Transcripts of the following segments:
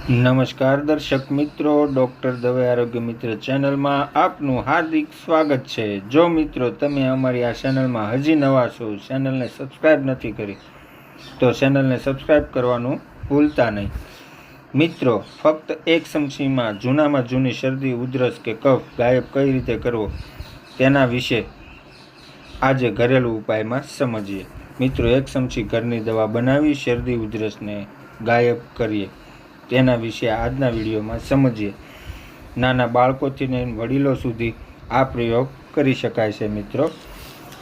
નમસ્કાર દર્શક મિત્રો, ડૉક્ટર દવે આરોગ્ય મિત્ર ચેનલમાં આપનું હાર્દિક સ્વાગત છે। જો મિત્રો તમે અમારી આ ચેનલમાં હજી નવા છો, ચેનલને સબસ્ક્રાઈબ નથી કરી તો ચેનલને સબસ્ક્રાઈબ કરવાનું ભૂલતા નહીં। મિત્રો, ફક્ત એક ચમચીમાં જૂનામાં જૂની શરદી, ઉધરસ કે કફ ગાયબ કઈ રીતે કરવો તેના વિશે આજે ઘરેલું ઉપાયમાં સમજીએ। મિત્રો, એક ચમચી ઘરની દવા બનાવી શરદી ઉધરસને ગાયબ કરીએ તેના વિશે આજના વિડીયોમાં સમજીએ। નાના બાળકોથી લઈને વડીલો સુધી આ પ્રયોગ કરી શકાય છે મિત્રો।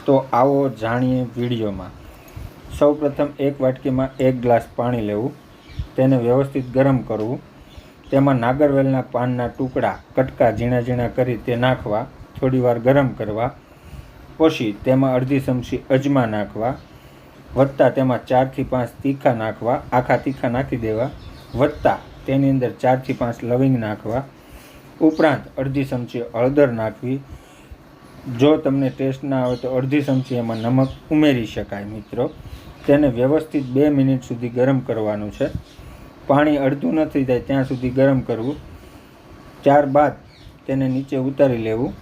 તો આવો જાણીએ વિડીયોમાં। સૌપ્રથમ એક વાટકીમાં 1 ગ્લાસ પાણી લેવું, તેને વ્યવસ્થિત ગરમ કરવું, તેમાં નાગરવેલના પાનના ટુકડા કટકા ઝીણા ઝીણા કરી તે નાખવા, થોડીવાર ગરમ કરવા, પછી તેમાં અડધી ચમચી અજમા નાખવા, વત્તા તેમાં 4 થી 5 તીખા નાખવા, આખા તીખા નાખી દેવા, વત્તા તેની અંદર 4 થી 5 લવિંગ નાખવા, ઉપરાંત અડધી ચમચી હળદર નાખવી। જો તમને ટેસ્ટ ના આવે તો અડધી ચમચી એમાં નમક ઉમેરી શકાય મિત્રો। તેને વ્યવસ્થિત 2 મિનિટ સુધી ગરમ કરવાનું છે। પાણી અડધું ન થઈ જાય ત્યાં સુધી ગરમ કરવું। ત્યારબાદ તેને નીચે ઉતારી લેવું,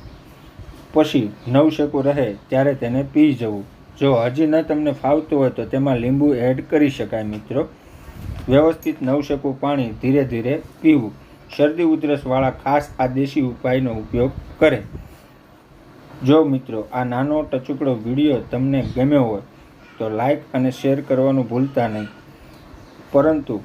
પછી નવશેકું રહે ત્યારે તેને પી જવું। જો હજી ન તમને ફાવતું હોય તો તેમાં લીંબુ એડ કરી શકાય મિત્રો। વ્યવસ્થિત નવશેકું પાણી ધીરે ધીરે પીવું। શરદી ઉધરસવાળા ખાસ આ દેશી ઉપાયનો ઉપયોગ કરે। જો મિત્રો આ નાનો ટચુકડો વિડીયો તમને ગમ્યો હોય તો લાઈક અને શેર કરવાનું ભૂલતા નહીં, પરંતુ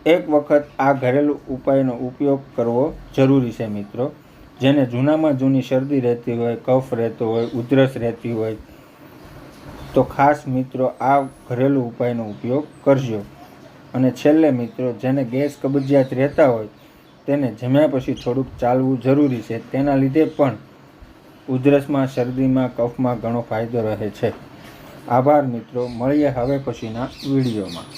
એક વખત આ ઘરેલું ઉપાયનો ઉપયોગ કરવો જરૂરી છે મિત્રો। જેને જૂનામાં જૂની શરદી રહેતી હોય, કફ રહેતો હોય, ઉધરસ રહેતી હોય તો ખાસ મિત્રો આ ઘરેલું ઉપાયનો ઉપયોગ કરજો। અને છેલ્લે મિત્રો, જેને ગેસ કબજિયાત રહેતા હોય તેને જમ્યા પછી થોડુંક ચાલવું જરૂરી છે। તેના લીધે પણ ઉધરસમાં, શરદીમાં, કફમાં ઘણો ફાયદો રહે છે। આભાર મિત્રો, મળીએ હવે પછીના વિડીયોમાં।